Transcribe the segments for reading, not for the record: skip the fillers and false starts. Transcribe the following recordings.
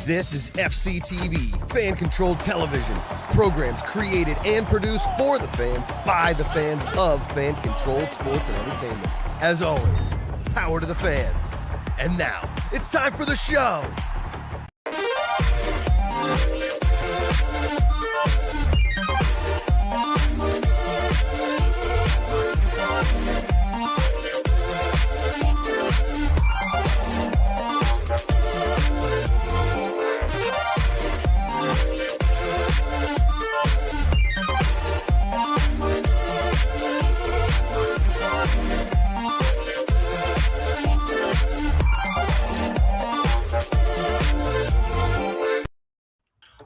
This is FCTV, fan-controlled television. Programs created and produced for the fans, by the fans, of fan-controlled sports and entertainment. As always, power to the fans. And now, it's time for the show!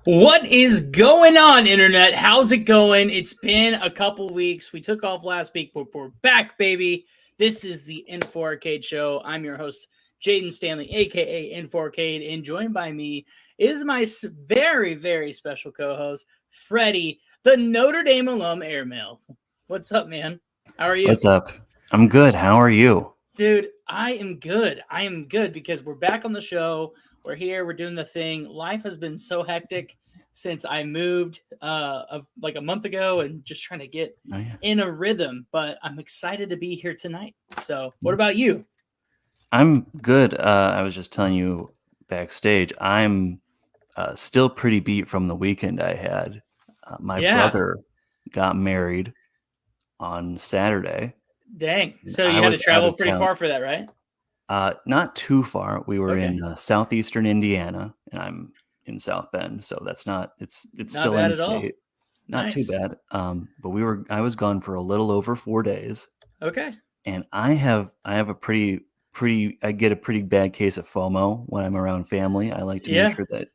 What is going on, Internet? How's it going? It's been a couple weeks. We took off last week, but we're back, baby. This is the Info Arcade Show. I'm your host, Jaden Stanley, a.k.a. Info Arcade, and joined by me is my very, very special co-host, Freddie, the Notre Dame alum airmail. What's up, man? How are you? What's up? I'm good. How are you? Dude, I am good. I am good because we're back on the show. We're here. We're doing the thing. Life has been so hectic since I moved like a month ago and just trying to get in a rhythm. But I'm excited to be here tonight. So what about you? I'm good. I was just telling you backstage, I'm still pretty beat from the weekend I had. My brother got married on Saturday. Dang. So you had to travel pretty far for that, right? Not too far. We were in southeastern Indiana, and I'm in South Bend, so it's still in state. Not too bad. But I was gone for a little over 4 days. Okay. And I get a pretty bad case of FOMO when I'm around family. I like to make sure that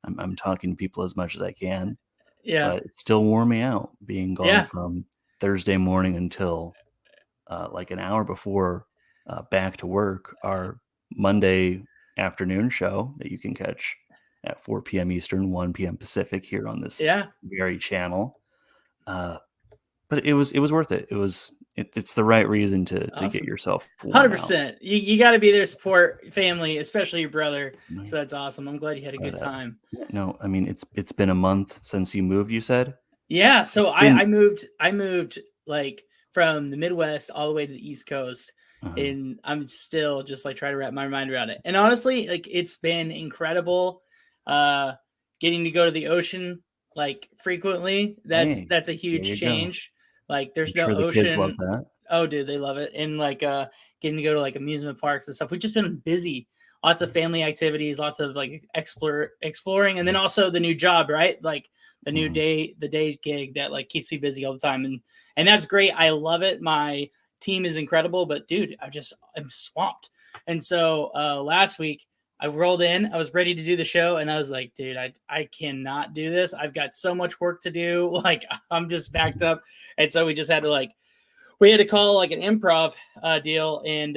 I'm talking to people as much as I can. Yeah. But it still wore me out being gone from Thursday morning until like an hour before back to work, our Monday afternoon show that you can catch at 4 p.m. Eastern, 1 p.m. Pacific here on this very channel. But it was worth it. It's the right reason to get yourself 100%. You got to be there to support family, especially your brother. So that's awesome. I'm glad you had a good time. No, I mean it's been a month since you moved, you said? Yeah, so I moved like from the Midwest all the way to the East Coast. And I'm still just like trying to wrap my mind around it. And honestly, like it's been incredible getting to go to the ocean like frequently. That's a huge change. Like there's no ocean. The kids love that. Oh, dude, they love it. And like getting to go to like amusement parks and stuff. We've just been busy. Lots of family activities, lots of like exploring, and then also the new job, right? Like the new day gig that like keeps me busy all the time. And that's great. I love it. My team is incredible, but dude, I'm swamped. And so last week I rolled in, I was ready to do the show, and I was like, dude, I cannot do this. I've got so much work to do. Like I'm just backed up. And so we had to call like an improv deal, and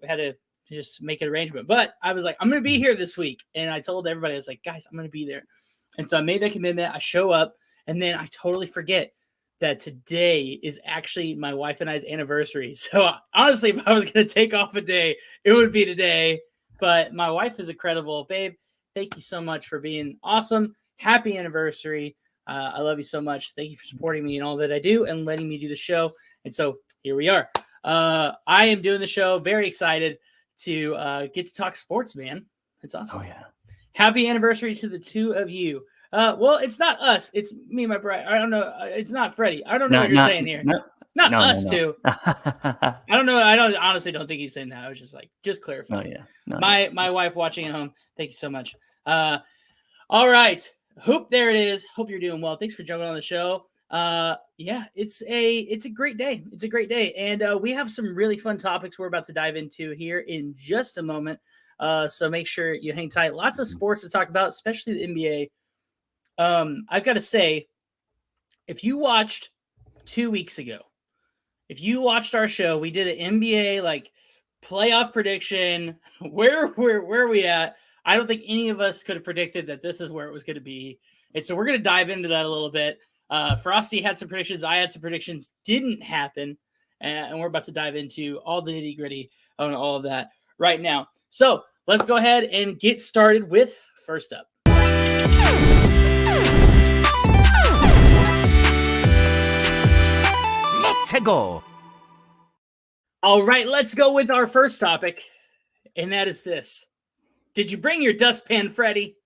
had to just make an arrangement. But I was like, I'm going to be here this week. And I told everybody, I was like, guys, I'm going to be there. And so I made that commitment. I show up, and then I totally forget that today is actually my wife and I's anniversary. So honestly, if I was going to take off a day, it would be today. But my wife is incredible. Babe, thank you so much for being awesome. Happy anniversary. I love you so much. Thank you for supporting me in all that I do and letting me do the show. And so here we are. I am doing the show. Very excited to get to talk sports, man. It's awesome. Oh, yeah. Happy anniversary to the two of you. Well, it's not us. It's me and my bride. I don't know. It's not Freddie. I don't know what you're saying here. Not us two. I don't know. I honestly don't think he's saying that. I was just clarifying. Oh, yeah. My wife watching at home. Thank you so much. All right. Hope there it is. Hope you're doing well. Thanks for jumping on the show. It's a great day. It's a great day. And we have some really fun topics we're about to dive into here in just a moment. So make sure you hang tight. Lots of sports to talk about, especially the NBA. I've got to say, if you watched 2 weeks ago, if you watched our show, we did an NBA like playoff prediction. Where are we at? I don't think any of us could have predicted that this is where it was going to be. And so we're going to dive into that a little bit. Frosty had some predictions. I had some predictions. Didn't happen. And we're about to dive into all the nitty gritty on all of that right now. So let's go ahead and get started with first up. 최고. All right, let's go with our first topic, and that is this. Did you bring your dustpan, Freddie?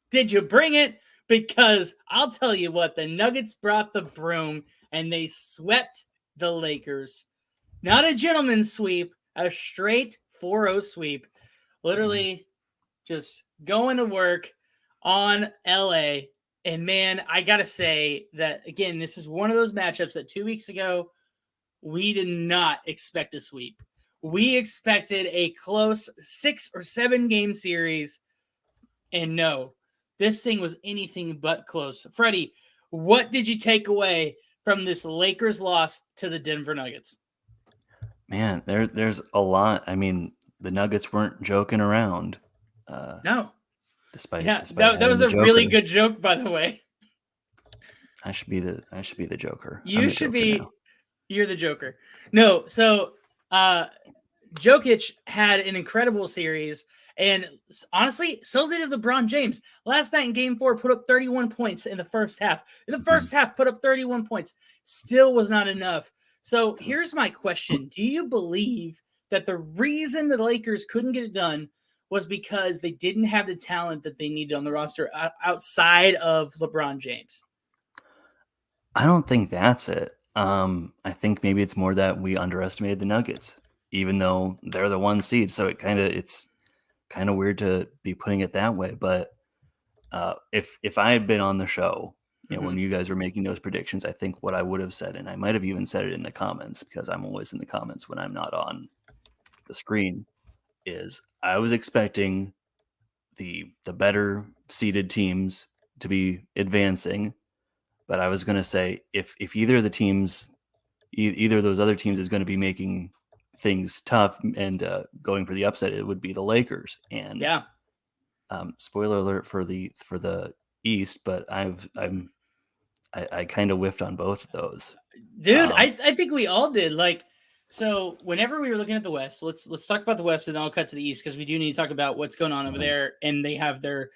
Did you bring it? Because I'll tell you what, the Nuggets brought the broom, and they swept the Lakers. Not a gentleman's sweep, a straight 4-0 sweep. Literally just going to work on LA. And man, I got to say that, again, this is one of those matchups that 2 weeks ago, we did not expect a sweep. We expected a close 6 or 7 game series. And no, this thing was anything but close. Freddie, what did you take away from this Lakers loss to the Denver Nuggets? Man, there's a lot. I mean, the Nuggets weren't joking around. No. Despite that was a really good joke, by the way. I should be the Joker. You should be. Now. You're the Joker. No, so Jokic had an incredible series, and honestly, so did LeBron James. Last night in Game 4, put up 31 points in the first half. In the first half, put up 31 points. Still was not enough. So here's my question. Do you believe that the reason the Lakers couldn't get it done was because they didn't have the talent that they needed on the roster outside of LeBron James? I don't think that's it. I think maybe it's more that we underestimated the Nuggets, even though they're the 1 seed. So it's kind of weird to be putting it that way. But if I had been on the show, you know, when you guys were making those predictions, I think what I would have said, and I might have even said it in the comments because I'm always in the comments when I'm not on the screen, is I was expecting the better seeded teams to be advancing, but I was going to say if either of the teams, either of those other teams is going to be making things tough and going for the upset, it would be the Lakers. And yeah, spoiler alert for the East, but I kind of whiffed on both of those, dude. I think we all did. Like, so whenever we were looking at the West, let's talk about the West, and then I'll cut to the East because we do need to talk about what's going on over there, and they have their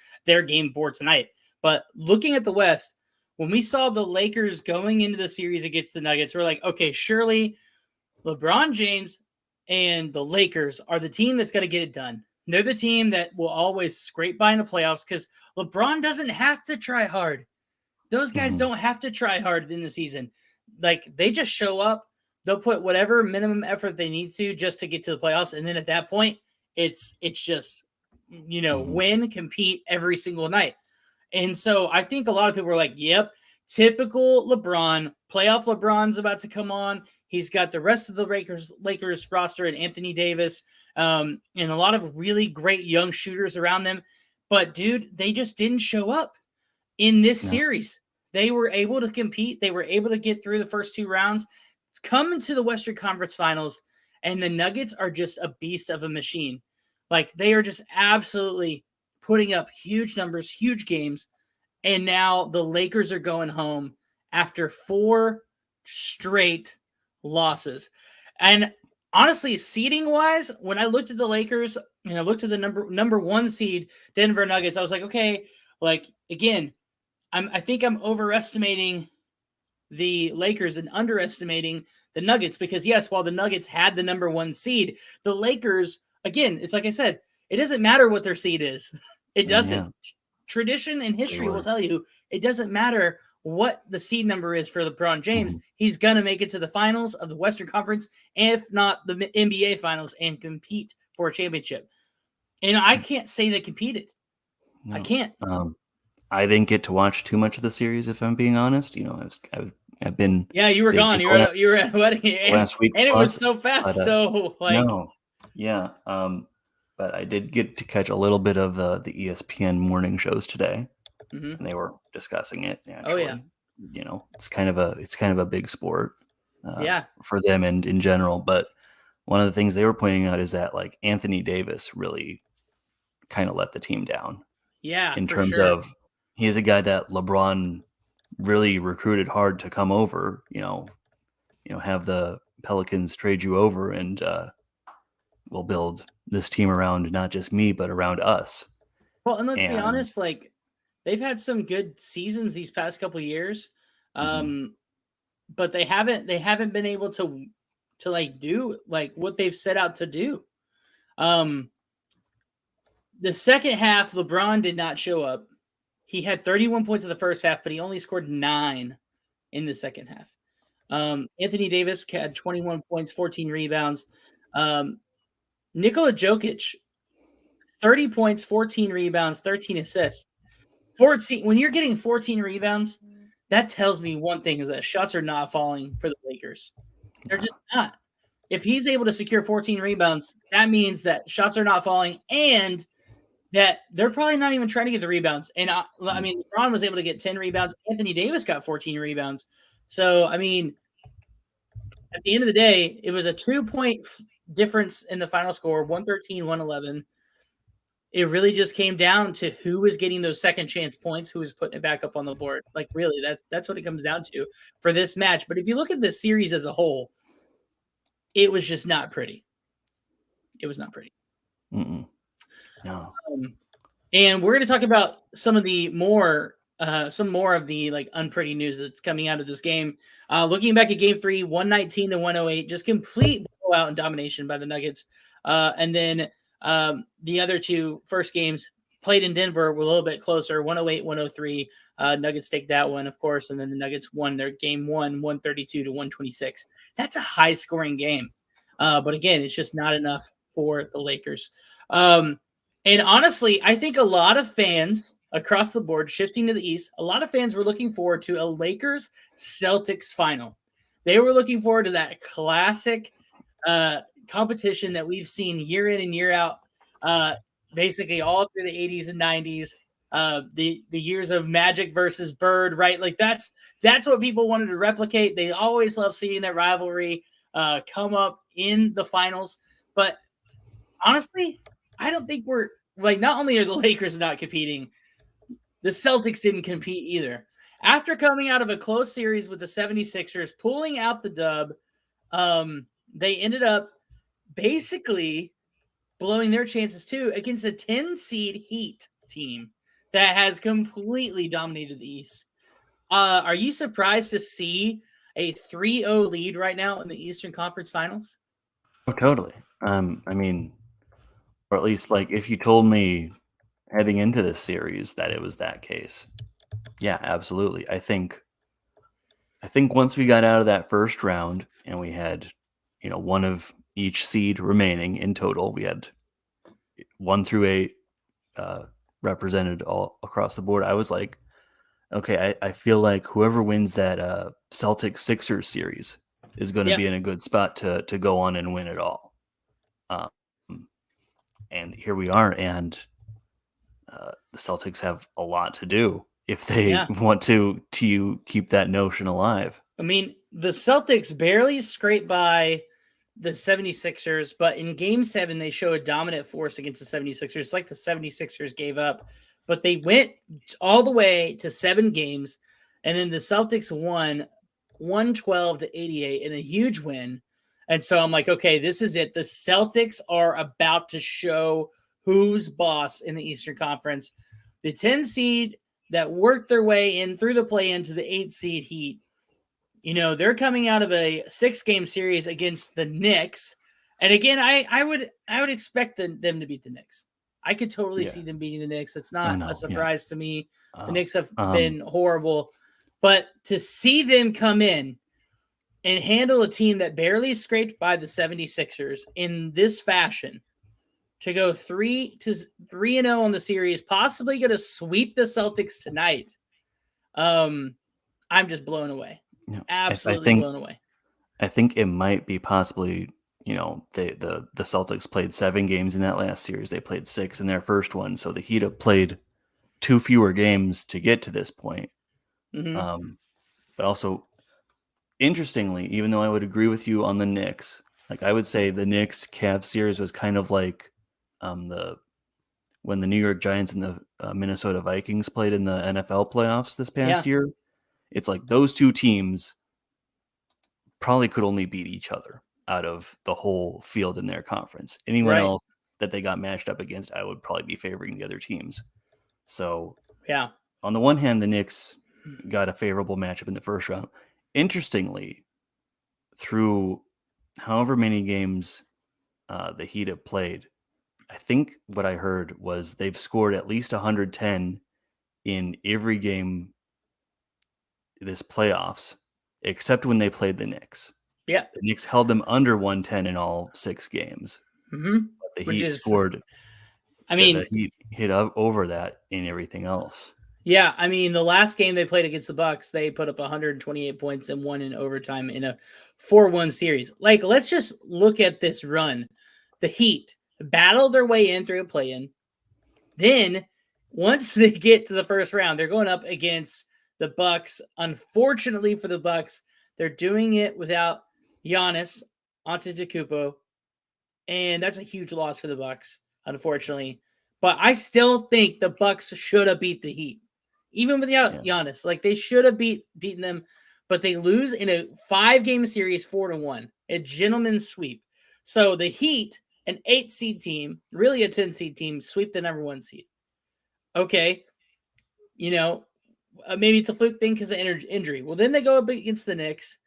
game for tonight. But looking at the West, when we saw the Lakers going into the series against the Nuggets, we're like, okay, surely LeBron James and the Lakers are the team that's got to get it done. They're the team that will always scrape by in the playoffs because LeBron doesn't have to try hard. Those guys don't have to try hard in the season. Like, they just show up. They'll put whatever minimum effort they need to just to get to the playoffs. And then at that point, it's just, you know, win, compete every single night. And so I think a lot of people were like, yep, typical LeBron. Playoff LeBron's about to come on. He's got the rest of the Lakers roster and Anthony Davis and a lot of really great young shooters around them. But, dude, they just didn't show up in this series. They were able to compete. They were able to get through the first 2 rounds, come into the Western Conference Finals, and the Nuggets are just a beast of a machine. Like, they are just absolutely putting up huge numbers, huge games. And now the Lakers are going home after 4 straight losses. And honestly, seeding wise, when I looked at the Lakers and I looked at the number 1 seed Denver Nuggets, I was like, okay, like, again, I think I'm overestimating the Lakers and underestimating the Nuggets because, yes, while the Nuggets had the number 1 seed, the Lakers, again, it's like I said, it doesn't matter what their seed is. It doesn't. Yeah. Tradition and history will tell you it doesn't matter what the seed number is for LeBron James. He's going to make it to the finals of the Western Conference, if not the NBA finals, and compete for a championship. And I can't say they competed. No. I can't. I didn't get to watch too much of the series, if I'm being honest. You know, I've been. Yeah, you were gone. You were at a wedding, last week, and it was so fast. So like, no, yeah. But I did get to catch a little bit of the ESPN morning shows today, and they were discussing it. Naturally. Oh yeah, you know, it's kind of a big sport, for them and in general. But one of the things they were pointing out is that like Anthony Davis really kind of let the team down. Yeah, in terms of he's a guy that LeBron really recruited hard to come over. You know, have the Pelicans trade you over, and we'll build this team around not just me, but around us. Well, and let's be honest, like they've had some good seasons these past couple of years. but they haven't been able to like do like what they've set out to do. The second half, LeBron did not show up. He had 31 points in the first half, but he only scored 9 in the second half. Anthony Davis had 21 points, 14 rebounds. Nikola Jokic, 30 points, 14 rebounds, 13 assists. 14. When you're getting 14 rebounds, that tells me one thing is that shots are not falling for the Lakers. They're just not. If he's able to secure 14 rebounds, that means that shots are not falling and that they're probably not even trying to get the rebounds. And I mean, LeBron was able to get 10 rebounds. Anthony Davis got 14 rebounds. So, I mean, at the end of the day, it was a 2-point difference in the final score, 113, 111. It really just came down to who was getting those second chance points, who was putting it back up on the board. Like, really, that's what it comes down to for this match. But if you look at this series as a whole, it was just not pretty. It was not pretty. No. And we're going to talk about some more of the like unpretty news that's coming out of this game. Looking back at Game 3, 119 to 108, just complete blowout and domination by the Nuggets. And then the other two first games played in Denver were a little bit closer, 108, 103. Nuggets take that one, of course, and then the Nuggets won their game 132 to 126. That's a high-scoring game. But again, it's just not enough for the Lakers. And honestly, I think a lot of fans across the board, shifting to the East, a lot of fans were looking forward to a Lakers-Celtics final. They were looking forward to that classic competition that we've seen year in and year out, basically all through the 80s and 90s, the years of Magic versus Bird, right? Like that's what people wanted to replicate. They always love seeing that rivalry come up in the finals. But honestly, I don't think we're like, not only are the Lakers not competing, the Celtics didn't compete either. After coming out of a close series with the 76ers, pulling out the dub, they ended up basically blowing their chances too against a 10-seed Heat team that has completely dominated the East. Are you surprised to see a 3-0 lead right now in the Eastern Conference Finals? Oh, totally. I mean, or at least like if you told me heading into this series that it was that case, yeah, absolutely. I think once we got out of that first round and we had, one of each seed remaining in total, we had 1 through 8 represented all across the board. I was like, okay, I feel like whoever wins that Celtics Sixers series is going to be in a good spot to go on and win it all. And here we are, and the Celtics have a lot to do if they want to keep that notion alive. I mean, the Celtics barely scraped by the 76ers, but in Game 7, they show a dominant force against the 76ers. It's like the 76ers gave up, but they went all the way to 7 games, and then the Celtics won 112 to 88 in a huge win. And so I'm like, okay, this is it. The Celtics are about to show who's boss in the Eastern Conference. The 10 seed that worked their way in through the play-in to the 8 seed Heat, they're coming out of a 6-game series against the Knicks. And again, I would expect them to beat the Knicks. I could totally see them beating the Knicks. It's not a surprise to me. The Knicks have been horrible. But to see them come in and handle a team that barely scraped by the 76ers in this fashion, to go 3-0 on the series, possibly going to sweep the Celtics tonight, I'm just blown away. Absolutely blown away. I think it might be possibly, the Celtics played 7 games in that last series. They played 6 in their first one. So the Heat have played 2 fewer games to get to this point. Mm-hmm. But also, interestingly, even though I would agree with you on the Knicks, like I would say the Knicks Cavs series was kind of like when the New York Giants and the Minnesota Vikings played in the NFL playoffs this past year. It's like those two teams probably could only beat each other out of the whole field in their conference. Anyone else that they got matched up against, I would probably be favoring the other teams. So on the one hand, the Knicks got a favorable matchup in the first round. interestingly, through however many games the Heat have played, I think what I heard was they've scored at least 110 in every game this playoffs, except when they played the Knicks. Yeah. The Knicks held them under 110 in all 6 games. Mm-hmm. But the Which Heat is, scored. I mean, the Heat hit over that in everything else. Yeah, I mean, the last game they played against the Bucks, they put up 128 points and won in overtime in a 4-1 series. Like, let's just look at this run. The Heat battled their way in through a play-in. Then, once they get to the first round, they're going up against the Bucks. Unfortunately for the Bucks, they're doing it without Giannis Antetokounmpo, and that's a huge loss for the Bucks, unfortunately. But I still think the Bucks should have beat the Heat. Even without Giannis, like they should have beaten them, but they lose in a 5-game series 4-1, a gentleman's sweep. So the Heat, an 8-seed team, really a 10-seed team, sweep the number 1 seed. Okay, maybe it's a fluke thing because of injury. Well, then they go up against the Knicks.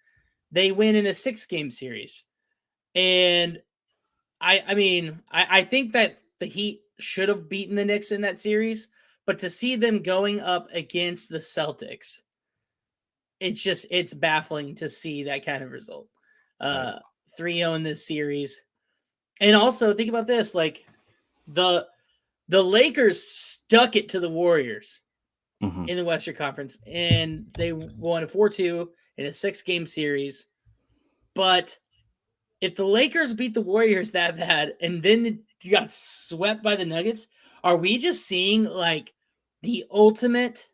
They win in a 6-game series, and I think that the Heat should have beaten the Knicks in that series. But to see them going up against the Celtics, it's baffling to see that kind of result. 3-0 in this series. And also think about this, like the Lakers stuck it to the Warriors in the Western Conference, and they won a 4-2 in a 6-game series. But if the Lakers beat the Warriors that bad and then got swept by the Nuggets, are we just seeing like the ultimate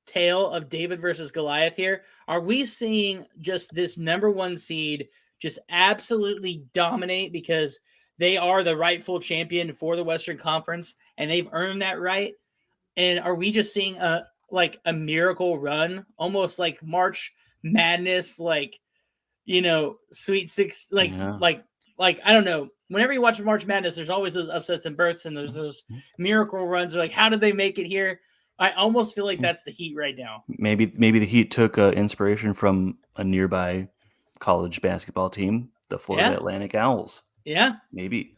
tale of David versus Goliath here? Are we seeing just this number 1 seed just absolutely dominate because they are the rightful champion for the Western Conference and they've earned that right? And are we just seeing a miracle run, almost like March Madness, like, Sweet Six, like I don't know. Whenever you watch March Madness, there's always those upsets and births, and there's those miracle runs. They're like, how did they make it here? I almost feel like that's the Heat right now. Maybe the Heat took inspiration from a nearby college basketball team, the Florida Atlantic Owls. Yeah, maybe.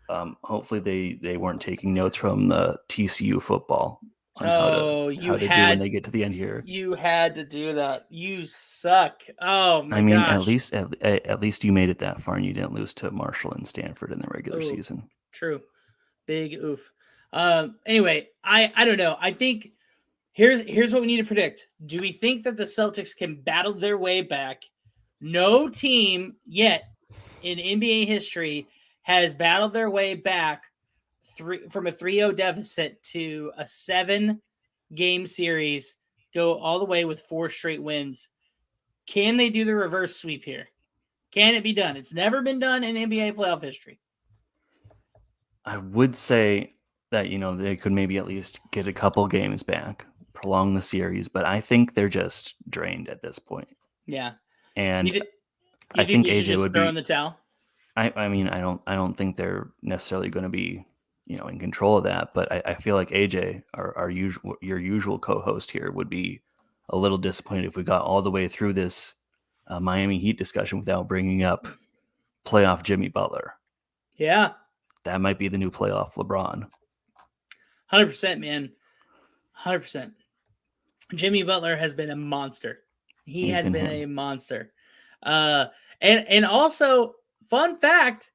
Hopefully they weren't taking notes from the TCU football on how to do when they get to the end here. You had to do that. You suck. Oh my gosh. At least you made it that far and you didn't lose to Marshall and Stanford in the regular season. True. Big oof. Anyway, I don't know. I think here's what we need to predict. Do we think that the Celtics can battle their way back? No team yet in NBA history has battled their way back from a 3-0 deficit to a 7-game series, go all the way with 4 straight wins. Can they do the reverse sweep here? Can it be done? It's never been done in NBA playoff history. I would say that, they could maybe at least get a couple games back, prolong the series, but I think they're just drained at this point. Yeah. And I think AJ would throw in the towel. I don't think they're necessarily going to be, in control of that, but I feel like AJ, your usual co-host here, would be a little disappointed if we got all the way through this Miami Heat discussion without bringing up playoff Jimmy Butler. Yeah. That might be the new playoff LeBron. 100%, man. 100%. Jimmy Butler has been a monster. He has been a monster. And also, fun fact,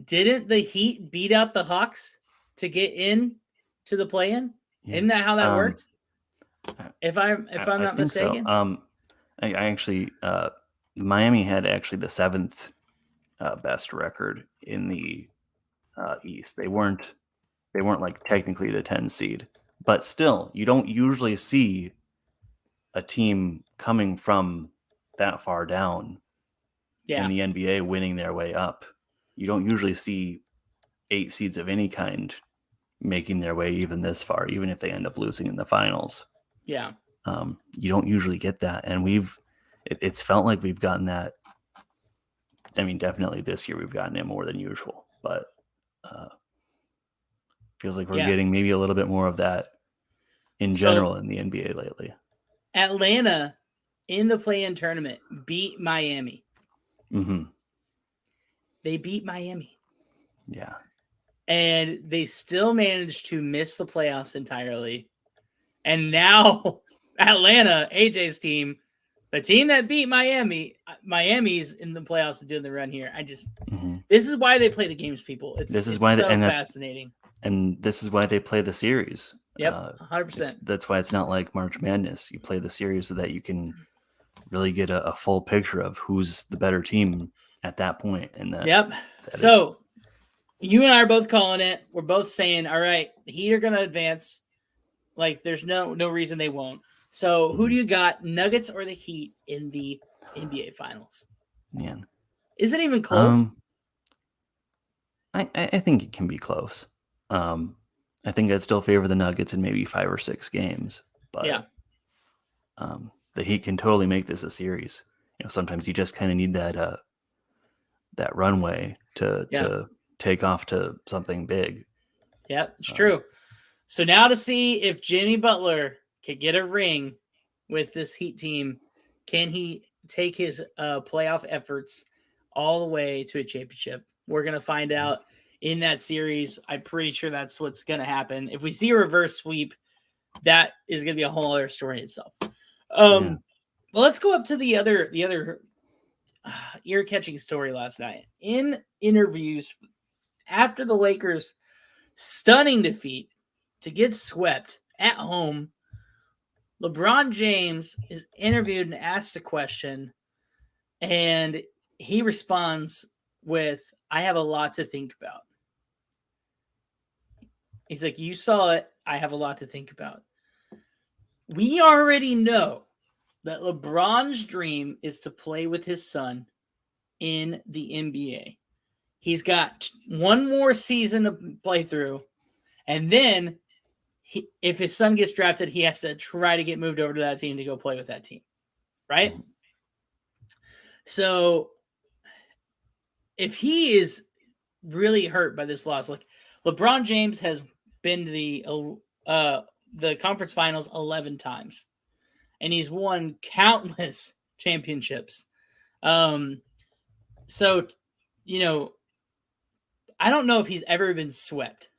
didn't the Heat beat out the Hawks to get in to the play-in? Yeah. Isn't that how that worked? If I'm not mistaken. So. I actually Miami had actually the 7th best record in the East. They weren't like technically the 10 seed, but still, you don't usually see a team coming from that far down in the NBA winning their way up. You don't usually see 8 seeds of any kind making their way even this far, even if they end up losing in the finals. Yeah. You don't usually get that. And it's felt like we've gotten that. I mean, definitely this year we've gotten it more than usual, but feels like we're getting maybe a little bit more of that in general in the NBA lately. Atlanta in the play-in tournament beat Miami. Mm-hmm. They beat Miami. Yeah. And they still managed to miss the playoffs entirely. And now Atlanta, AJ's team, the team that beat Miami's in the playoffs and doing the run here. This is why they play the games, people. It's fascinating. And this is why they play the series. Yep, 100%. That's why it's not like March Madness. You play the series so that you can really get a full picture of who's the better team at that point. And so you and I are both calling it. We're both saying, all right, the Heat are going to advance. Like, there's no reason they won't. So who do you got, Nuggets or the Heat in the NBA Finals? Man. Is it even close? I think it can be close. I think I'd still favor the Nuggets in maybe 5 or 6 games. But the Heat can totally make this a series. Sometimes you just kind of need that runway to take off to something big. Yep, it's true. So now to see if Jimmy Butler can get a ring with this Heat team, can he take his playoff efforts all the way to a championship? We're going to find out in that series. I'm pretty sure that's what's going to happen. If we see a reverse sweep, that is going to be a whole other story itself. Well, let's go up to the other ear-catching story last night. In interviews after the Lakers' stunning defeat to get swept at home, LeBron James is interviewed and asked a question, and he responds with, I have a lot to think about. He's like, you saw it. I have a lot to think about. We already know that LeBron's dream is to play with his son in the NBA. He's got one more season to play through, and then if his son gets drafted, he has to try to get moved over to that team to go play with that team, right? Mm-hmm. So if he is really hurt by this loss, like LeBron James has been to the conference finals 11 times, and he's won countless championships. So, I don't know if he's ever been swept.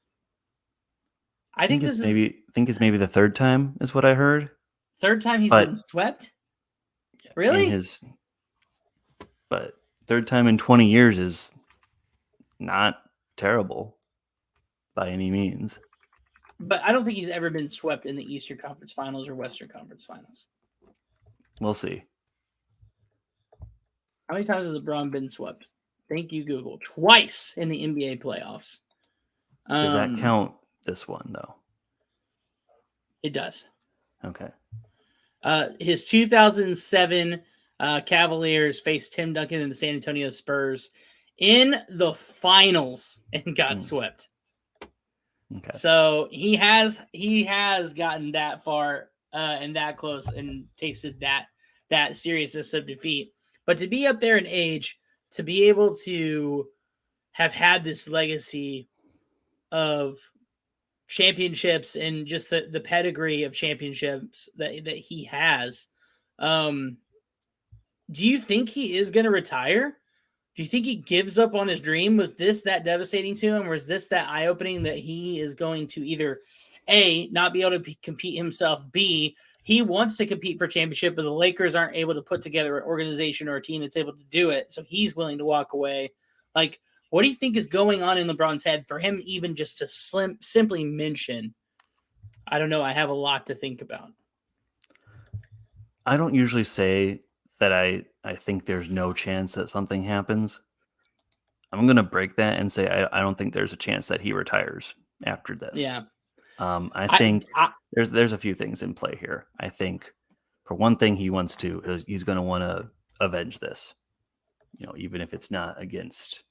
I think it's maybe the third time is what I heard. Third time he's been swept? Really? But third time in 20 years is not terrible by any means. But I don't think he's ever been swept in the Eastern Conference Finals or Western Conference Finals. We'll see. How many times has LeBron been swept? Thank you, Google. Twice in the NBA playoffs. Does that count this one, though? It does. Okay. His 2007 Cavaliers faced Tim Duncan and the San Antonio Spurs in the finals and got swept. Okay. So he has gotten that far and that close and tasted that seriousness of defeat. But to be up there in age, to be able to have had this legacy of championships and just the pedigree of championships that he has, do you think he is going to retire? Do you think he gives up on his dream? Was this that devastating to him? Or is this that eye-opening that he is going to either A, not be able to compete himself, B, he wants to compete for championship, but the Lakers aren't able to put together an organization or a team that's able to do it, so he's willing to walk away. Like, what do you think is going on in LeBron's head for him even just to simply mention, I don't know, I have a lot to think about? I don't usually say that I think there's no chance that something happens. I'm going to break that and say I don't think there's a chance that he retires after this. Yeah. I think there's a few things in play here. I think for one thing, he's going to want to avenge this. Even if it's not against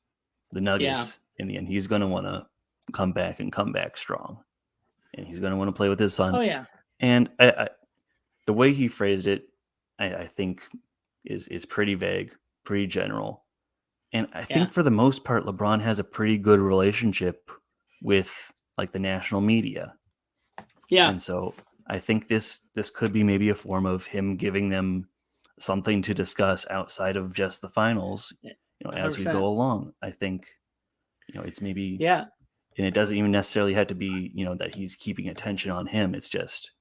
the Nuggets in the end, he's going to want to come back strong, and he's going to want to play with his son. Oh yeah. And I the way he phrased it, I think is pretty vague, pretty general. And I think for the most part, LeBron has a pretty good relationship with like the national media. Yeah. And so I think this could be maybe a form of him giving them something to discuss outside of just the finals, as we 100%. go along. I think, it's maybe, Yeah. and it doesn't even necessarily have to be, that he's keeping attention on him. It's just,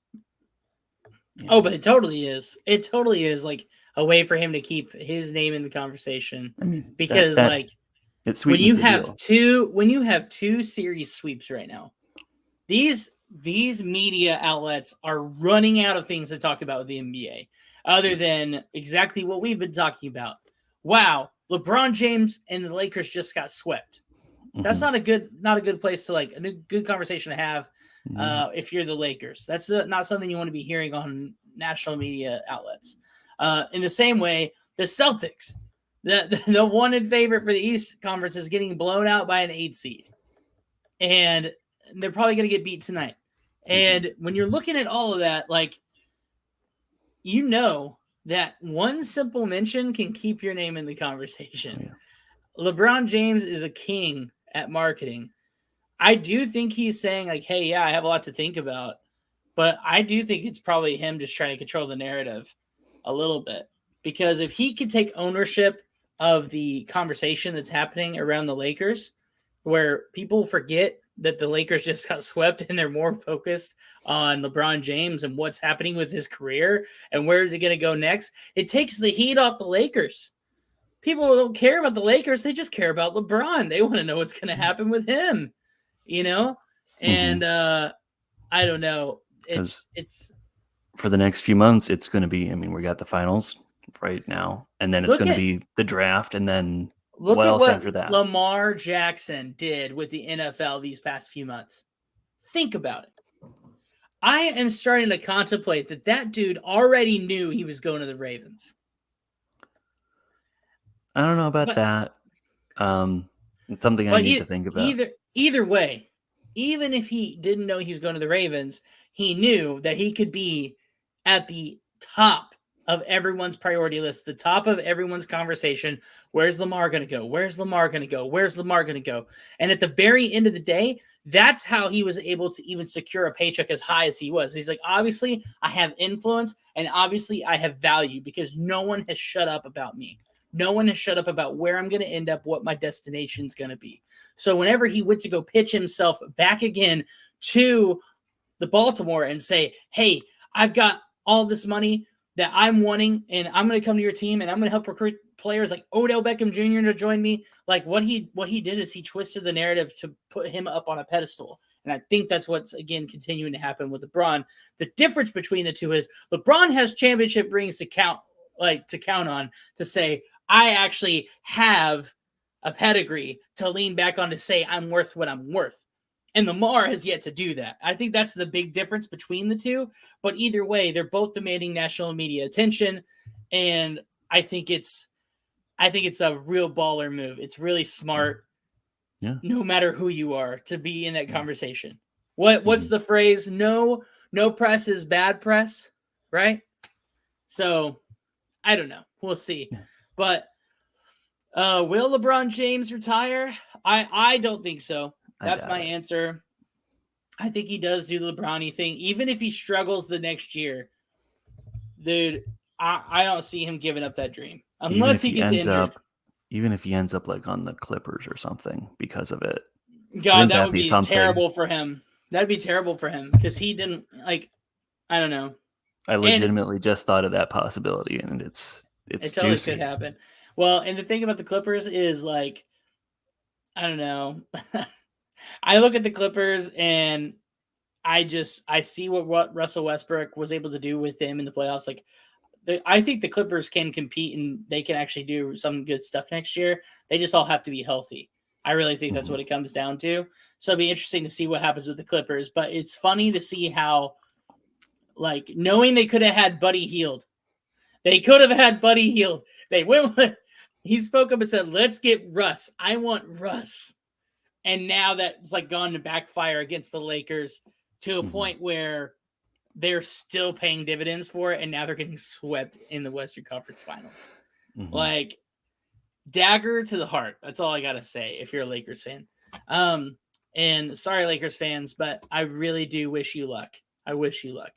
Oh, but it totally is. It totally is like a way for him to keep his name in the conversation. I mean, because it when you the have deal. two series sweeps right now, these media outlets are running out of things to talk about with the NBA other than exactly what we've been talking about. Wow, LeBron James and the Lakers just got swept. That's not a good place to a good conversation to have if you're the Lakers. That's not something you want to be hearing on national media outlets. In the same way, the Celtics, the wanted favorite for the East Conference, is getting blown out by an 8 seed. And they're probably going to get beat tonight. And when you're looking at all of that, that one simple mention can keep your name in the conversation. LeBron James is a king at marketing. I do think he's saying hey, yeah, I have a lot to think about, but I do think it's probably him just trying to control the narrative a little bit, because if he could take ownership of the conversation that's happening around the Lakers, where people forget that the Lakers just got swept and they're more focused on LeBron James and what's happening with his career and where is he going to go next, it takes the heat off the Lakers. People don't care about the Lakers. They just care about LeBron. They want to know what's going to happen with him, And I don't know. It's for the next few months, it's going to be, we got the finals right now, and then it's going to be the draft, and then what else after that? Lamar Jackson did with the NFL these past few months. Think about it. I am starting to contemplate that dude already knew he was going to the Ravens. I don't know about that. It's something I need to think about. Either way, even if he didn't know he was going to the Ravens, he knew that he could be at the top of everyone's priority list, the top of everyone's conversation. Where's Lamar going to go? Where's Lamar going to go? Where's Lamar going to go? And at the very end of the day, that's how he was able to even secure a paycheck as high as he was. He's like, obviously, I have influence, and obviously, I have value, because no one has shut up about me. No one has shut up about where I'm going to end up, what my destination is going to be. So whenever he went to go pitch himself back again to the Baltimore and say, hey, I've got all this money that I'm wanting, and I'm going to come to your team, and I'm going to help recruit players like Odell Beckham Jr. to join me. What he did is he twisted the narrative to put him up on a pedestal. And I think that's what's, again, continuing to happen with LeBron. The difference between the two is LeBron has championship rings to count on, to say, I actually have a pedigree to lean back on to say I'm worth what I'm worth. And Lamar has yet to do that. I think that's the big difference between the two. But either way, they're both demanding national media attention. And I think it's a real baller move. It's really smart. Yeah. No matter who you are, to be in that conversation. What's the phrase? No press is bad press, right? So I don't know. We'll see. But will LeBron James retire? I don't think so. That's my answer. I think he does do the LeBron-y thing. Even if he struggles the next year, dude, I don't see him giving up that dream. Unless he gets injured. Even if he ends up on the Clippers or something because of it. God, that would be terrible for him. That'd be terrible for him, because he didn't, I don't know. I legitimately just thought of that possibility, and it totally juicy. could happen. Well, and the thing about the Clippers is, I don't know. I look at the Clippers and I see what Russell Westbrook was able to do with them in the playoffs. I think the Clippers can compete, and they can actually do some good stuff next year. They just all have to be healthy. I really think that's what it comes down to. So it'll be interesting to see what happens with the Clippers. But it's funny to see how, knowing they could have had Buddy Hield. They could have had Buddy Hield. They went with, he spoke up and said, let's get Russ. I want Russ. And now that's gone to backfire against the Lakers to a point where they're still paying dividends for it. And now they're getting swept in the Western Conference Finals. Dagger to the heart. That's all I got to say if you're a Lakers fan. And sorry, Lakers fans, but I really do wish you luck. I wish you luck.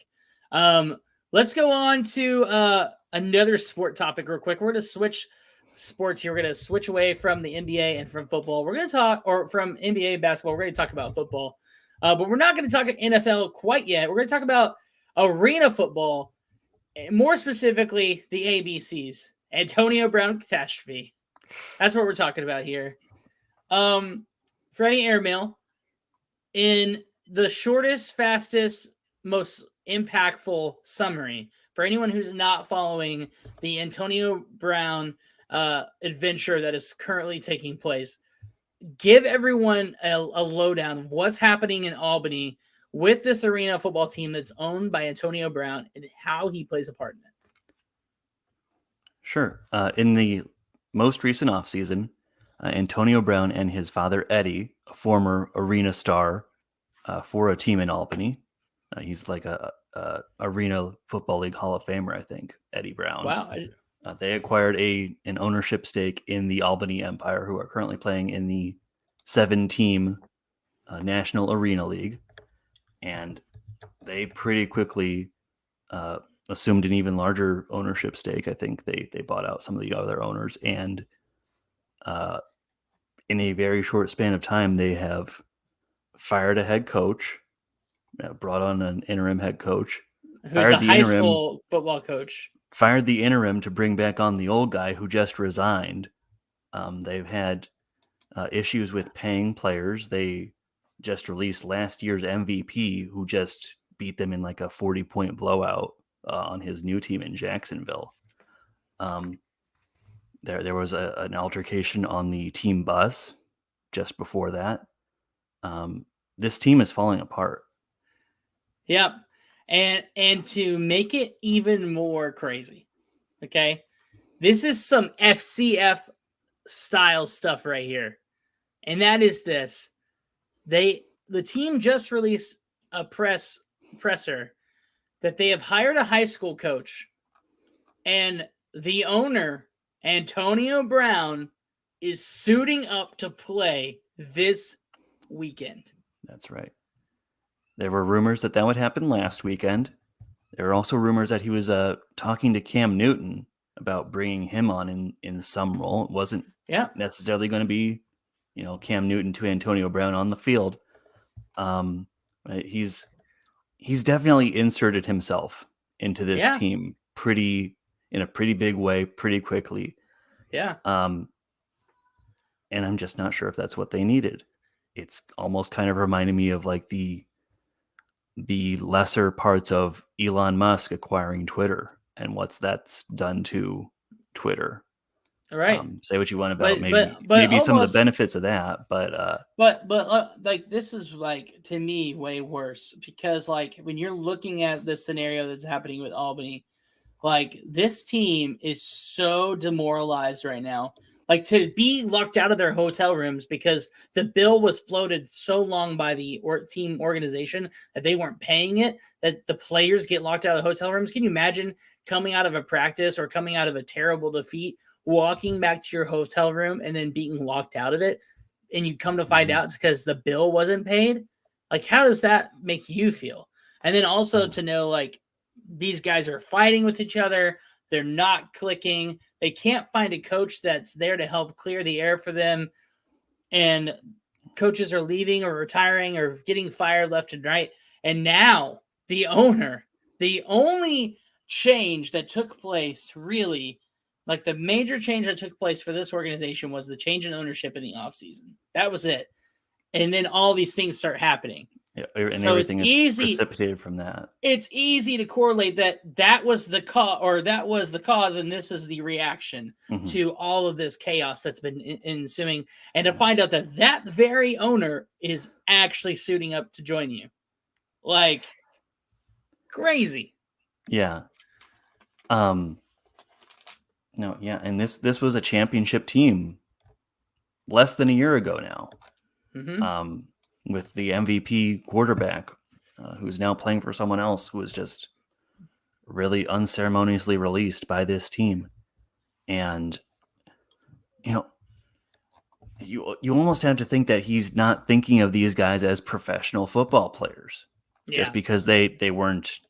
Let's go on to another sport topic real quick. We're going to switch sports here. We're going to switch away from the NBA and from football. We're going to talk, or from NBA basketball, we're going to talk about football. But we're not going to talk NFL quite yet. We're going to talk about arena football, more specifically the ABCs, Antonio Brown catastrophe. That's what we're talking about here. Freddie Airmail, in the shortest, fastest, most impactful summary for anyone who's not following the Antonio Brown adventure that is currently taking place, give everyone a lowdown of what's happening in Albany with this arena football team that's owned by Antonio Brown and how he plays a part in it. Sure. In the most recent offseason, Antonio Brown and his father, Eddie, a former arena star for a team in Albany. He's like a Arena Football League Hall of Famer, I think, Eddie Brown. Wow. They acquired an ownership stake in the Albany Empire, who are currently playing in the 7-team National Arena League. And they pretty quickly assumed an even larger ownership stake. I think they bought out some of the other owners. And in a very short span of time, they have fired a head coach, brought on an interim head coach, who's a high school football coach. Fired the interim to bring back on the old guy who just resigned. They've had issues with paying players. They just released last year's MVP, who just beat them in like a 40-point blowout on his new team in Jacksonville. There was an altercation on the team bus just before that. This team is falling apart. Yep. And to make it even more crazy, okay, this is some FCF style stuff right here. And that is this. The team just released a presser that they have hired a high school coach, and the owner, Antonio Brown, is suiting up to play this weekend. That's right. There were rumors that would happen last weekend. There were also rumors that he was talking to Cam Newton about bringing him on in some role. It wasn't necessarily going to be, Cam Newton to Antonio Brown on the field. He's definitely inserted himself into this team in a pretty big way, pretty quickly. Yeah. And I'm just not sure if that's what they needed. It's almost kind of reminding me of like the lesser parts of Elon Musk acquiring Twitter and that's done to Twitter. Right. Say what you want about maybe almost, some of the benefits of that, but like this is like, to me, way worse, because like when you're looking at the scenario that's happening with Albany, like this team is so demoralized right now. Like to be locked out of their hotel rooms because the bill was floated so long by the team organization that they weren't paying it, that the players get locked out of the hotel rooms. Can you imagine coming out of a practice or coming out of a terrible defeat, walking back to your hotel room and then being locked out of it? And you come to find out it's because the bill wasn't paid. Like, how does that make you feel? And then also to know, like, these guys are fighting with each other. They're not clicking. They can't find a coach that's there to help clear the air for them. And coaches are leaving or retiring or getting fired left and right. And now the owner, the only change that took place, really, like the major change that took place for this organization was the change in ownership in the offseason. That was it. And then all these things start happening. Yeah, and so everything is precipitated from that. It's easy to correlate that was the cause, and this is the reaction to all of this chaos that's been ensuing, and to find out that very owner is actually suiting up to join you, like crazy. Yeah. No. Yeah, and this was a championship team less than a year ago now. With the MVP quarterback, who's now playing for someone else, who was just really unceremoniously released by this team. And, you almost have to think that he's not thinking of these guys as professional football players, just because they weren't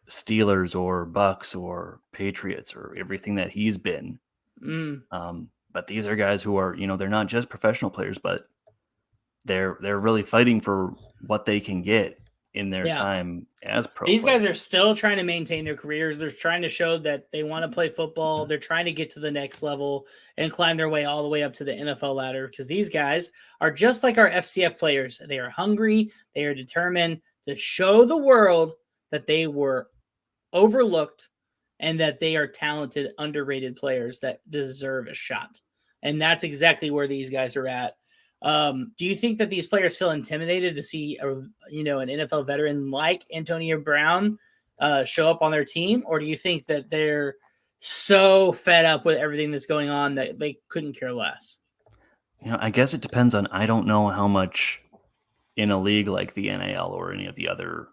Steelers or Bucks or Patriots or everything that he's been. But these are guys who are, they're not just professional players, but they're really fighting for what they can get in their time as pro These players. guys are still trying to maintain their careers. They're trying to show that they want to play football. They're trying to get to the next level and climb their way all the way up to the NFL ladder, because these guys are just like our FCF players. They are hungry. They are determined to show the world that they were overlooked and that they are talented, underrated players that deserve a shot. And that's exactly where these guys are at. Do you think that these players feel intimidated to see an NFL veteran like Antonio Brown show up on their team, or do you think that they're so fed up with everything that's going on that they couldn't care less? I guess it depends on. I don't know how much in a league like the NAL or any of the other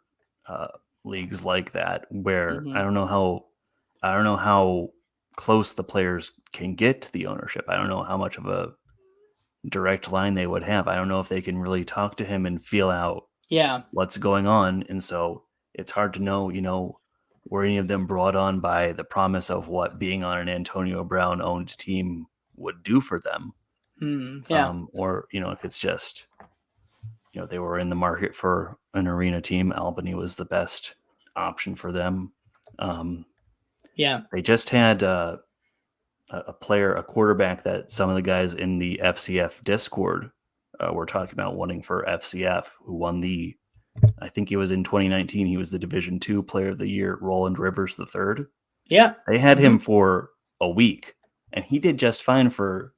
leagues like that, where I don't know how close the players can get to the ownership. I don't know how much of a direct line they would have. I don't know if they can really talk to him and feel out what's going on. And so it's hard to know, were any of them brought on by the promise of what being on an Antonio Brown owned team would do for them. Or, if it's just, they were in the market for an arena team. Albany was the best option for them. They just had a quarterback that some of the guys in the FCF Discord were talking about wanting for FCF, who won I think it was in 2019, he was the Division II Player of the Year, Roland Rivers III. Yeah. They had him for a week, and he did just fine for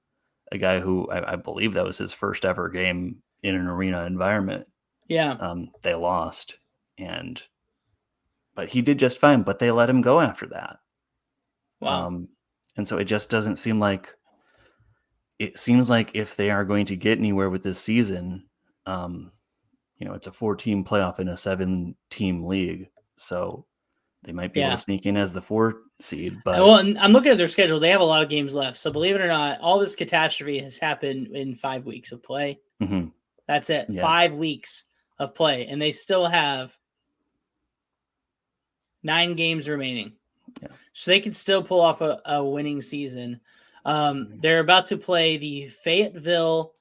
a guy who I believe that was his first ever game in an arena environment. Yeah. They lost, but he did just fine, but they let him go after that. Wow. And so it just doesn't seem like it seems like if they are going to get anywhere with this season, it's a 4-team playoff in a 7-team league. So they might be able to sneak in as the 4 seed. But I'm looking at their schedule. They have a lot of games left. So believe it or not, all this catastrophe has happened in 5 weeks of play. Mm-hmm. That's it. Yeah. 5 weeks of play. And they still have 9 games remaining. Yeah. So they can still pull off a winning season. They're about to play the Fayetteville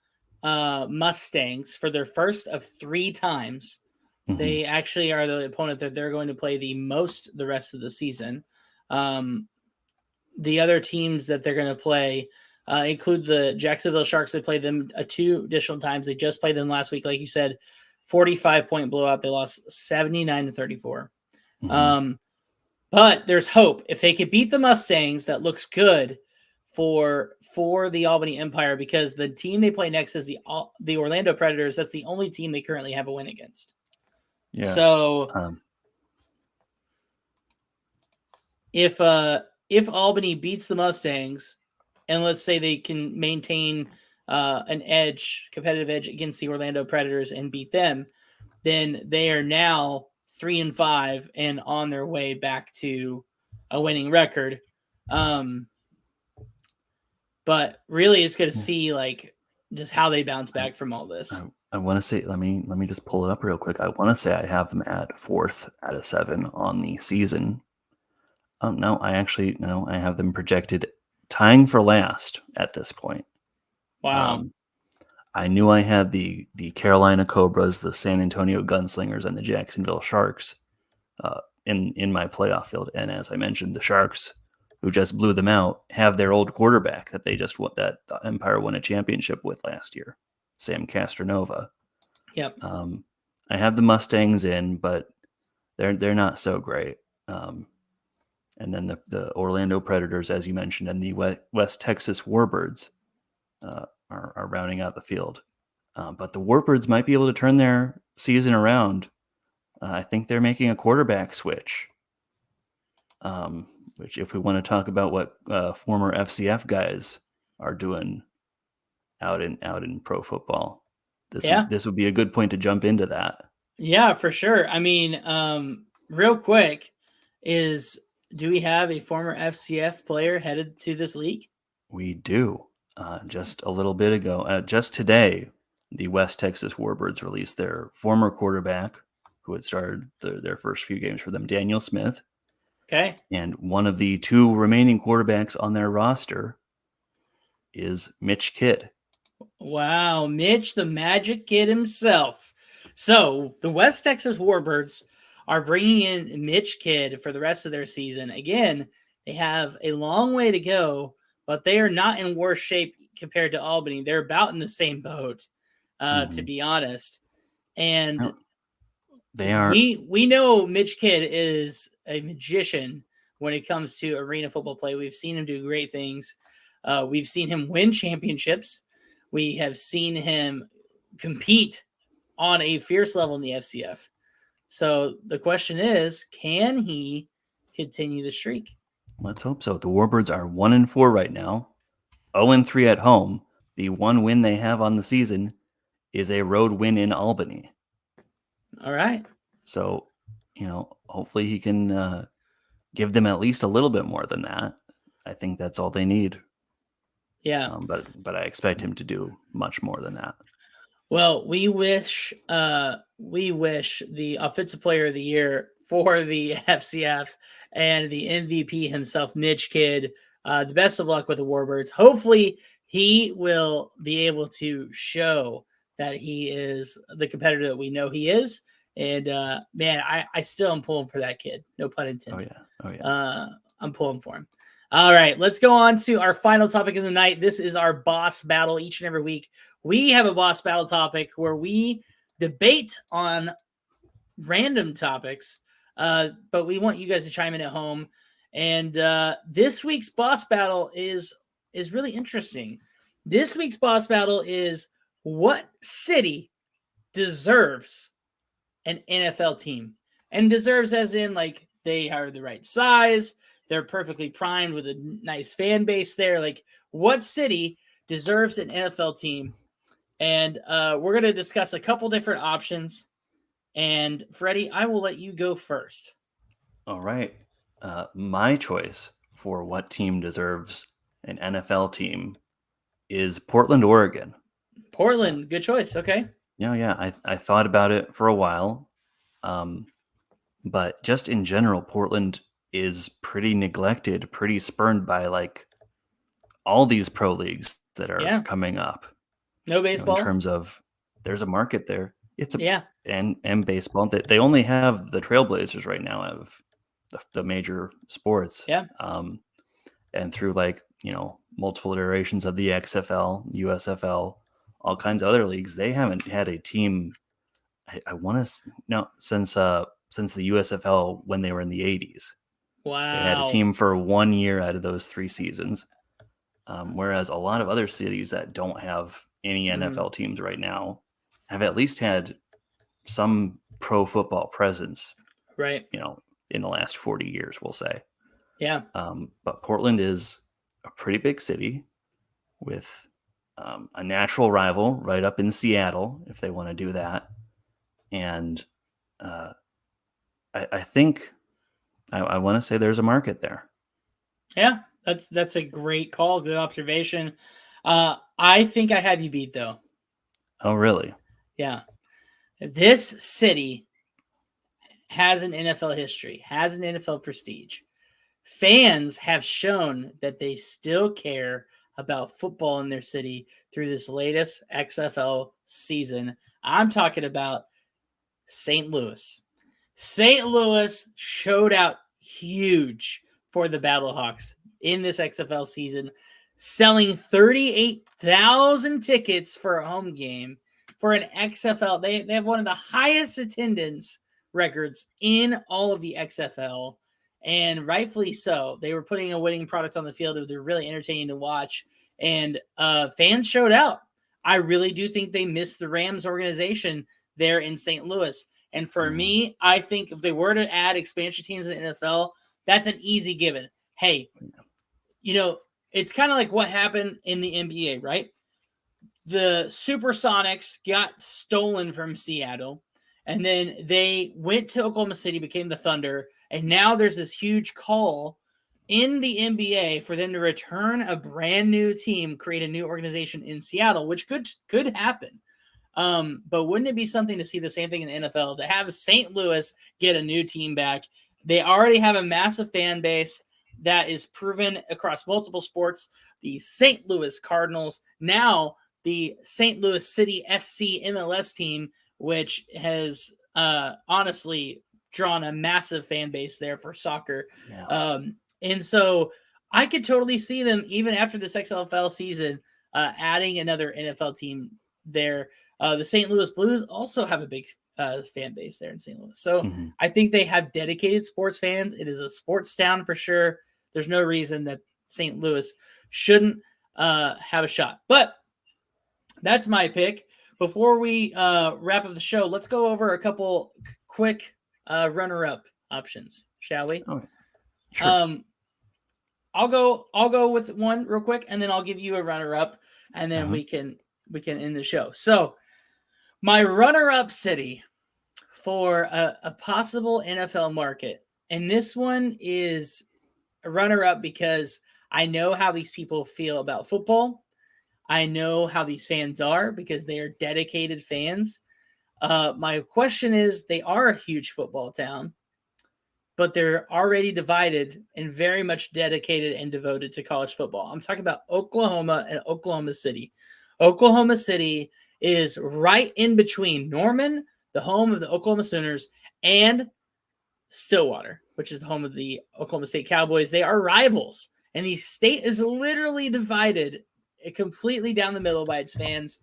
Mustangs for their first of 3 times. Mm-hmm. They actually are the opponent that they're going to play the most the rest of the season. The other teams that they're going to play include the Jacksonville Sharks. They played them 2 additional times. They just played them last week. Like you said, 45-point blowout. They lost 79-34. Mm-hmm. But there's hope. If they could beat the Mustangs, that looks good for the Albany Empire, because the team they play next is the Orlando Predators. That's the only team they currently have a win against. Yeah. So if Albany beats the Mustangs, and let's say they can maintain an competitive edge against the Orlando Predators and beat them, then they are now 3-5 and on their way back to a winning record. But really, it's going to see just how they bounce back from all this. I want to say, let me just pull it up real quick. I want to say I have them at 4th out of 7 on the season. No, I have them projected tying for last at this point. Wow. I knew I had the Carolina Cobras, the San Antonio Gunslingers, and the Jacksonville Sharks in my playoff field. And as I mentioned, the Sharks, who just blew them out, have their old quarterback that the Empire won a championship with last year, Sam Castronova. Yep. I have the Mustangs in, but they're not so great. And then the Orlando Predators, as you mentioned, and the West Texas Warbirds are rounding out the field. But the Warbirds might be able to turn their season around. I think they're making a quarterback switch. Which, if we want to talk about what former FCF guys are doing out in pro football, this would be a good point to jump into that. Yeah, for sure. I mean, real quick, do we have a former FCF player headed to this league? We do. Just a little bit ago, just today, the West Texas Warbirds released their former quarterback, who had started their first few games for them, Daniel Smith. Okay. And one of the 2 remaining quarterbacks on their roster is Mitch Kidd. Wow, Mitch, the Magic Kid himself. So the West Texas Warbirds are bringing in Mitch Kidd for the rest of their season. Again, they have a long way to go, but they are not in worse shape compared to Albany. They're about in the same boat, to be honest. And they are. We know Mitch Kidd is a magician when it comes to arena football play. We've seen him do great things. We've seen him win championships. We have seen him compete on a fierce level in the FCF. So the question is, can he continue the streak? Let's hope so. The Warbirds are 1-4 right now, 0-3 at home. The one win they have on the season is a road win in Albany. All right. So, hopefully he can give them at least a little bit more than that. I think that's all they need. Yeah. But I expect him to do much more than that. Well, we wish the offensive player of the year for the FCF and the MVP himself, Mitch Kidd, the best of luck with the Warbirds. Hopefully he will be able to show that he is the competitor that we know he is. And man, I still am pulling for that kid. No pun intended. Oh yeah. I'm pulling for him. All right, let's go on to our final topic of the night. This is our boss battle. Each and every week, we have a boss battle topic where we debate on random topics, but we want you guys to chime in at home. And this week's boss battle is really interesting. This week's boss battle is what city deserves an NFL team, and deserves as in like they are the right size. They're perfectly primed with a nice fan base there. Like, what city deserves an NFL team? And we're going to discuss a couple different options. And Freddie, I will let you go first. All right. My choice for what team deserves an NFL team is Portland, Oregon. Portland, good choice. Okay. Yeah. I thought about it for a while. But just in general, Portland is pretty neglected, pretty spurned by like all these pro leagues that are coming up. No baseball. In terms of there's a market there. And baseball. They only have the Trailblazers right now of the major sports. Yeah. And through like, multiple iterations of the XFL, USFL, all kinds of other leagues, they haven't had a team. I want to since the USFL when they were in the 80s. Wow. They had a team for 1 year out of those 3 seasons. Whereas a lot of other cities that don't have any NFL teams right now have at least had some pro football presence, right? In the last 40 years, we'll say. Yeah. But Portland is a pretty big city with a natural rival right up in Seattle, if they want to do that. And I think I want to say there's a market there. Yeah, that's a great call. Good observation. I think I have you beat, though. Oh, really? Yeah. This city has an NFL history, has an NFL prestige. Fans have shown that they still care about football in their city through this latest XFL season. I'm talking about St. Louis. St. Louis showed out huge for the Battlehawks in this XFL season, selling 38,000 tickets for a home game for an XFL. They have one of the highest attendance records in all of the XFL, and rightfully so. They were putting a winning product on the field. They're really entertaining to watch, and fans showed out. I really do think they missed the Rams organization there in St. Louis. And for me, I think if they were to add expansion teams in the NFL, that's an easy given. Hey, it's kind of like what happened in the NBA, right? The Supersonics got stolen from Seattle, and then they went to Oklahoma City, became the Thunder, and now there's this huge call in the NBA for them to return a brand new team, create a new organization in Seattle, which could happen. But wouldn't it be something to see the same thing in the NFL, to have St. Louis get a new team back? They already have a massive fan base that is proven across multiple sports. The St. Louis Cardinals, now the St. Louis City SC MLS team, which has honestly drawn a massive fan base there for soccer. Yeah. And so I could totally see them, even after this XFL season, adding another NFL team there. The St. Louis Blues also have a big fan base there in St. Louis. So I think they have dedicated sports fans. It is a sports town for sure. There's no reason that St. Louis shouldn't have a shot. But that's my pick. Before we wrap up the show, let's go over a couple quick runner-up options, shall we? Oh, sure. I'll go with one real quick, and then I'll give you a runner-up, and then we can end the show. So my runner-up city for a possible NFL market, and this one is a runner-up because I know how these people feel about football. I know how these fans are because they are dedicated fans. My question is, they are a huge football town, but they're already divided and very much dedicated and devoted to college football. I'm talking about Oklahoma and Oklahoma City. Oklahoma City is right in between Norman, the home of the Oklahoma Sooners, and Stillwater, which is the home of the Oklahoma State Cowboys. They are rivals, and the state is literally divided completely down the middle by its fans.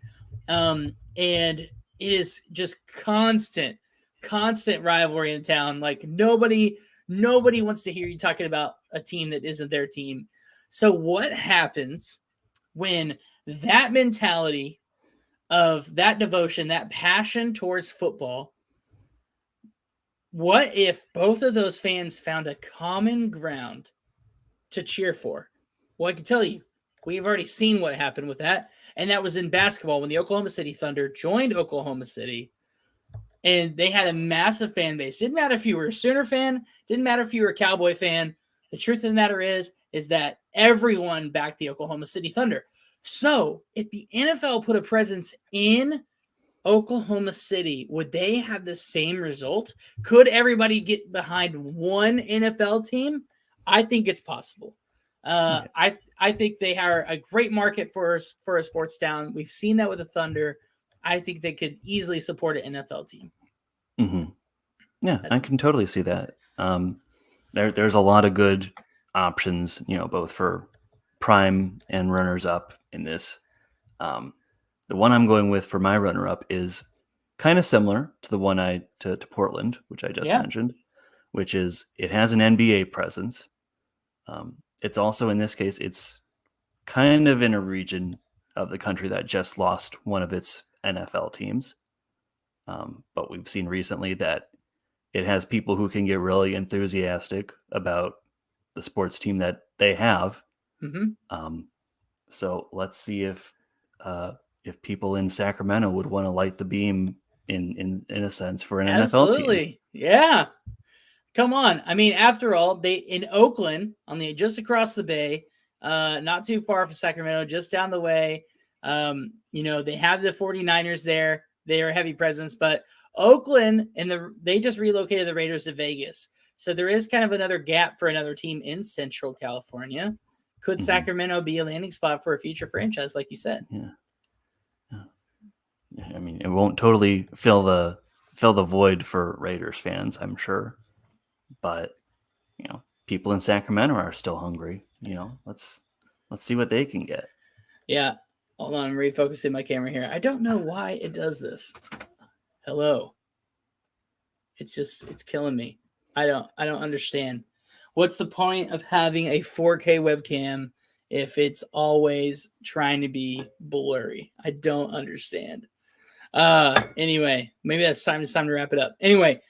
And it is just constant rivalry in town. Like nobody wants to hear you talking about a team that isn't their team. So what happens when that mentality of that devotion, that passion towards football, what if both of those fans found a common ground to cheer for? Well, I can tell you, we've already seen what happened with that. And that was in basketball when the Oklahoma City Thunder joined Oklahoma City. And they had a massive fan base. Didn't matter if you were a Sooner fan. Didn't matter if you were a Cowboy fan. The truth of the matter is that everyone backed the Oklahoma City Thunder. So if the NFL put a presence in Oklahoma City, would they have the same result? Could everybody get behind one NFL team? I think it's possible. I think they are a great market for a sports town. We've seen that with the Thunder. I think they could easily support an NFL team. Mm-hmm. Yeah, I can totally see that. There's a lot of good options, both for prime and runners up in this. The one I'm going with for my runner up is kind of similar to the one to Portland, which I just mentioned, which is it has an NBA presence. It's also, in this case, it's kind of in a region of the country that just lost one of its NFL teams. But we've seen recently that it has people who can get really enthusiastic about the sports team that they have. Mm-hmm. So let's see if people in Sacramento would want to light the beam in a sense for an NFL team. Yeah. Come on. I mean, after all, they in Oakland, just across the bay, not too far from Sacramento, just down the way. They have the 49ers there. They are a heavy presence, but Oakland they just relocated the Raiders to Vegas. So there is kind of another gap for another team in Central California. Could Sacramento be a landing spot for a future franchise, like you said? Yeah. I mean, it won't totally fill the void for Raiders fans, I'm sure. But, people in Sacramento are still hungry. Let's see what they can get. Yeah. Hold on, I'm refocusing my camera here. I don't know why it does this. Hello. It's killing me. I don't understand. What's the point of having a 4K webcam if it's always trying to be blurry? I don't understand. Anyway, maybe it's time to wrap it up. Anyway,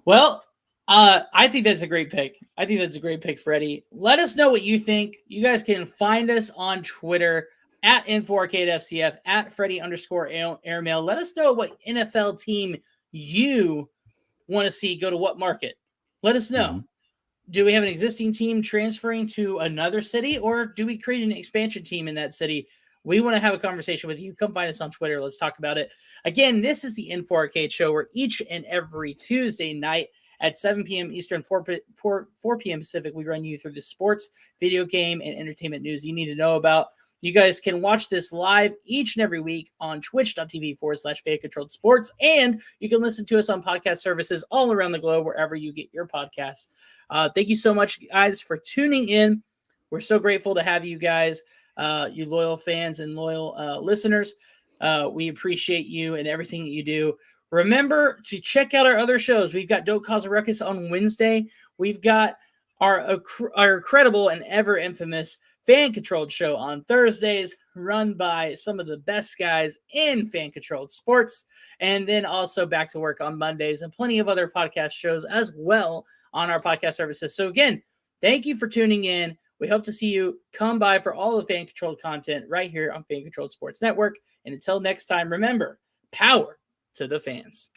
well, I think that's a great pick. I think that's a great pick, Freddie. Let us know what you think. You guys can find us on Twitter at N4KFCF, at Freddie_airmail. Let us know what NFL team you want to see go to what market. Let us know. Mm-hmm. Do we have an existing team transferring to another city, or do we create an expansion team in that city? We want to have a conversation with you. Come find us on Twitter. Let's talk about it. Again, this is the Info Arcade Show, where each and every Tuesday night at 7 p.m. Eastern, 4 p.m. Pacific, we run you through the sports, video game, and entertainment news you need to know about. You guys can watch this live each and every week on twitch.tv/fan-controlled sports. And you can listen to us on podcast services all around the globe, wherever you get your podcasts. Thank you so much, guys, for tuning in. We're so grateful to have you guys, you loyal fans and loyal listeners. We appreciate you and everything that you do. Remember to check out our other shows. We've got Don't Cause a Ruckus on Wednesday. We've got our incredible and ever infamous fan-controlled show on Thursdays, run by some of the best guys in fan-controlled sports. And then also Back to Work on Mondays, and plenty of other podcast shows as well on our podcast services. So again, thank you for tuning in. We hope to see you. Come by for all the fan-controlled content right here on Fan Controlled Sports Network. And until next time, remember, power to the fans.